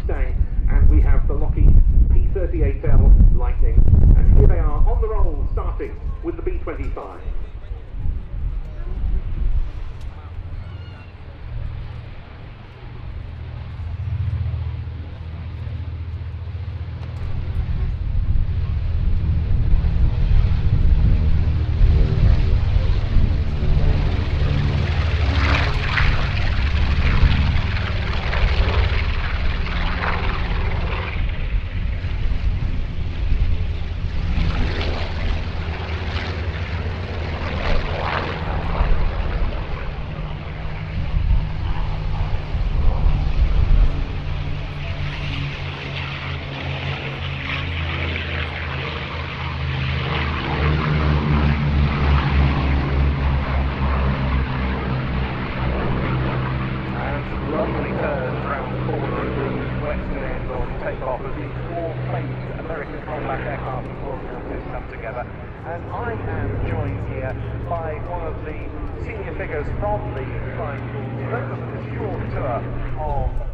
Mustang, and we have the Lockheed P38L Lightning, and here they are on the roll, starting with the B25. And I am joined here by one of the senior figures from the flying schools to take us on a short tour of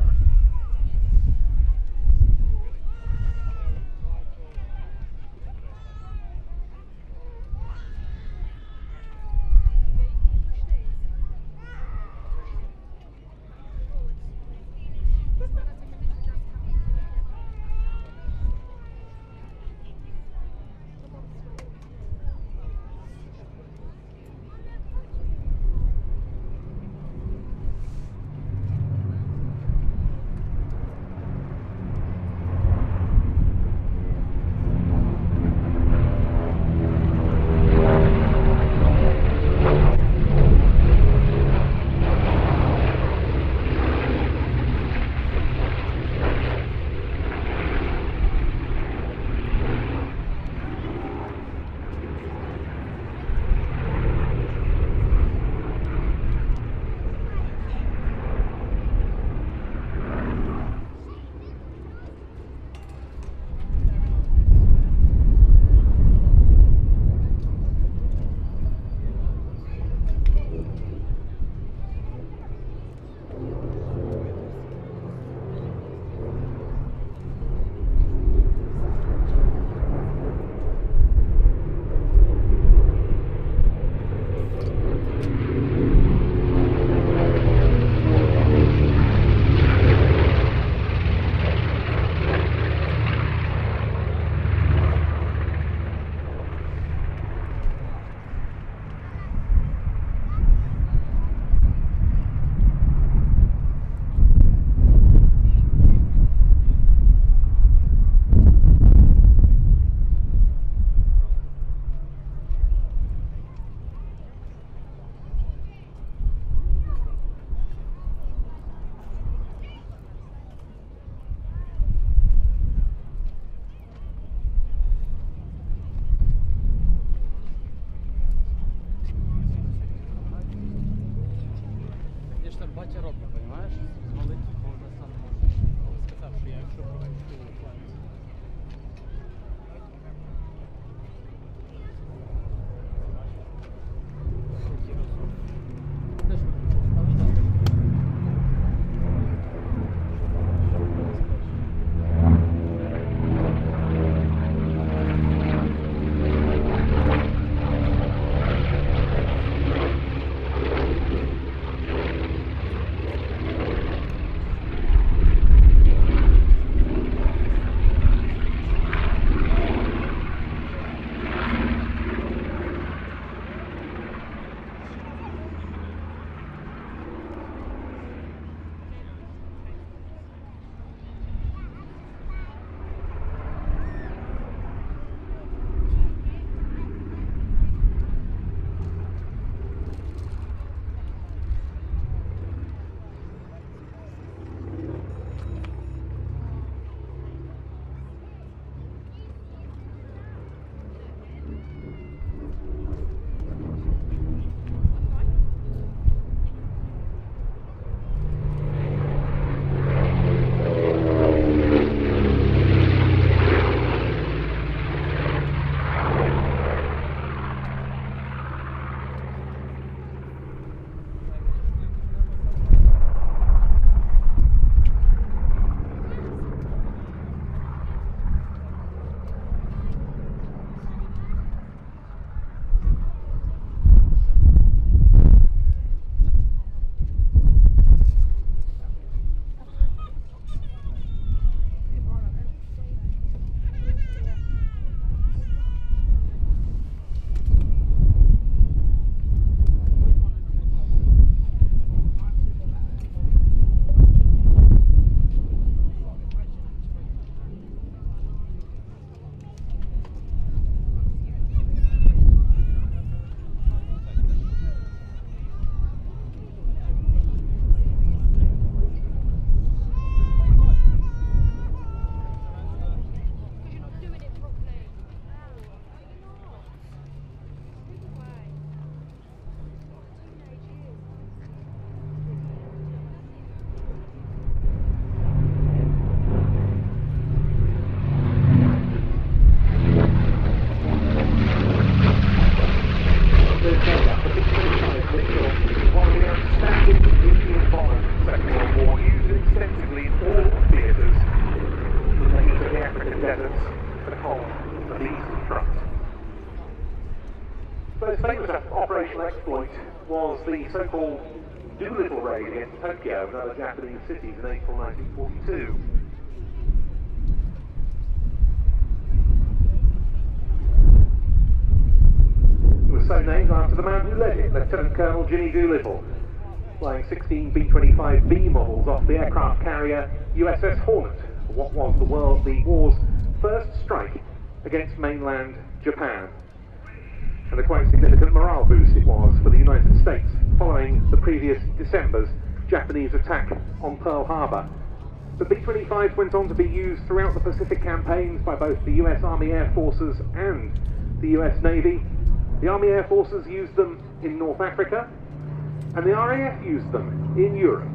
батя робить, розумієш? Звалить, бо вже сам можеш. Але сказав, що я якщо проведу план. operational exploit was the so-called Doolittle raid against Tokyo and other Japanese cities in April 1942. It was so named after the man who led it, Lieutenant Colonel Jimmy Doolittle, flying 16 B-25B models off the aircraft carrier USS Hornet, what was the war's first strike against mainland Japan. And a quite significant morale boost it was for the United States, following the previous December's Japanese attack on Pearl Harbor. The B-25s went on to be used throughout the Pacific campaigns by both the US Army Air Forces and the US Navy. The Army Air Forces used them in North Africa, and the RAF used them in Europe.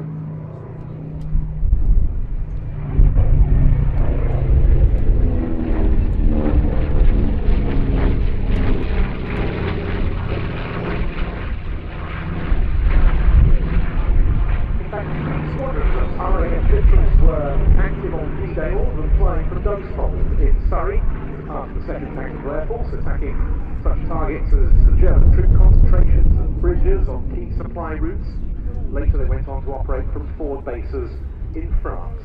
In Surrey, after the 2nd Tactical Air Force, attacking such targets as the German troop concentrations and bridges on key supply routes. Later they went on to operate from forward bases in France.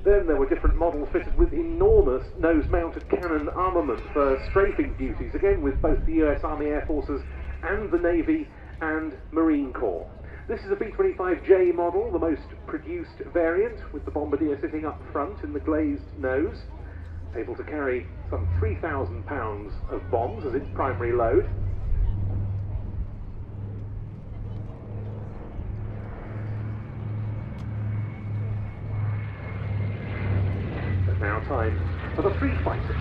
Then there were different models fitted with enormous nose-mounted cannon armament for strafing duties, again with both the US Army Air Forces and the Navy and Marine Corps. This is a B-25J model, the most produced variant, with the bombardier sitting up front in the glazed nose, able to carry some 3,000 pounds of bombs as its primary load. But now time for the free fighters.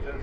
fighters.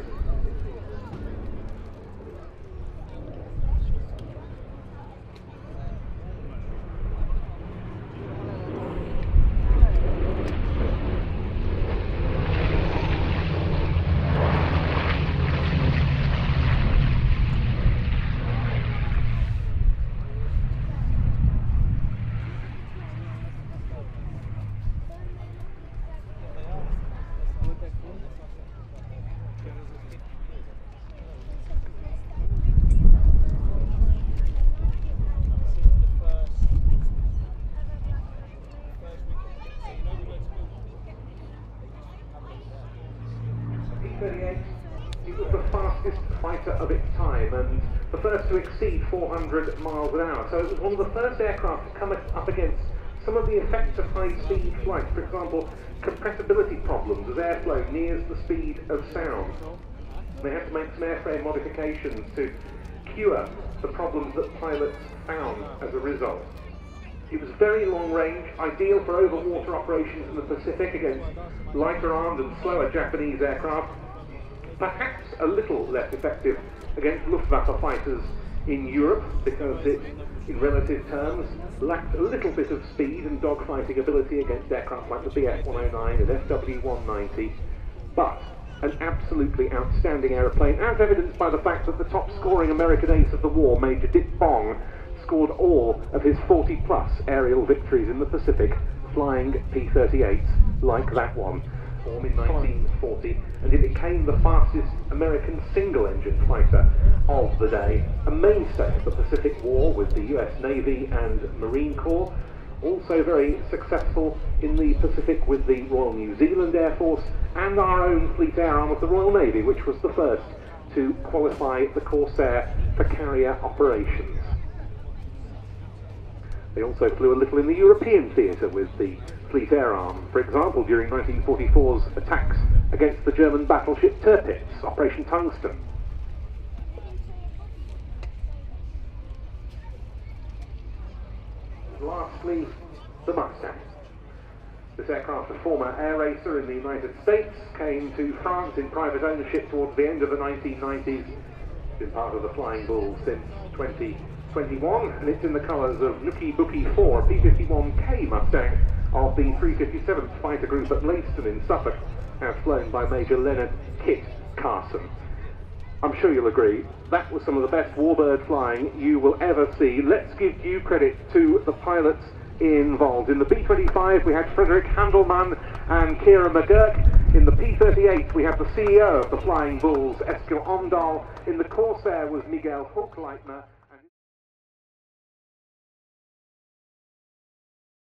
It was the fastest fighter of its time and the first to exceed 400 miles an hour. So it was one of the first aircraft to come up against some of the effects of high-speed flight. For example, compressibility problems as airflow nears the speed of sound. They had to make some airframe modifications to cure the problems that pilots found as a result. It was very long range, ideal for over-water operations in the Pacific against lighter-armed and slower Japanese aircraft. Perhaps a little less effective against Luftwaffe fighters in Europe because it, in relative terms, lacked a little bit of speed and dogfighting ability against aircraft like the Bf-109 and FW-190, but an absolutely outstanding aeroplane, as evidenced by the fact that the top-scoring American ace of the war, Major Dick Bong, scored all of his 40-plus aerial victories in the Pacific flying P-38s like that one. Formed in 1940, and it became the fastest American single-engine fighter of the day, a mainstay of the Pacific War with the US Navy and Marine Corps, also very successful in the Pacific with the Royal New Zealand Air Force and our own fleet air arm of the Royal Navy, which was the first to qualify the Corsair for carrier operations. They also flew a little in the European theatre with the Fleet Air Arm, for example during 1944's attacks against the German battleship Tirpitz, Operation Tungsten. Lastly, the Mustang. This aircraft, a former air racer in the United States, came to France in private ownership towards the end of the 1990s. It's been part of the Flying Bulls since 2021, and it's in the colours of Nookie Bookie 4, a P-51K Mustang of the 357th Fighter Group at Leiston in Suffolk, as flown by Major Leonard Kit Carson. I'm sure you'll agree, that was some of the best warbird flying you will ever see. Let's give due credit to the pilots involved. In the B-25 we had Frederick Handelman and Kira McGurk. In the P-38 we have the CEO of the Flying Bulls, Eskil Omdahl. In the Corsair was Miguel Hochleitner.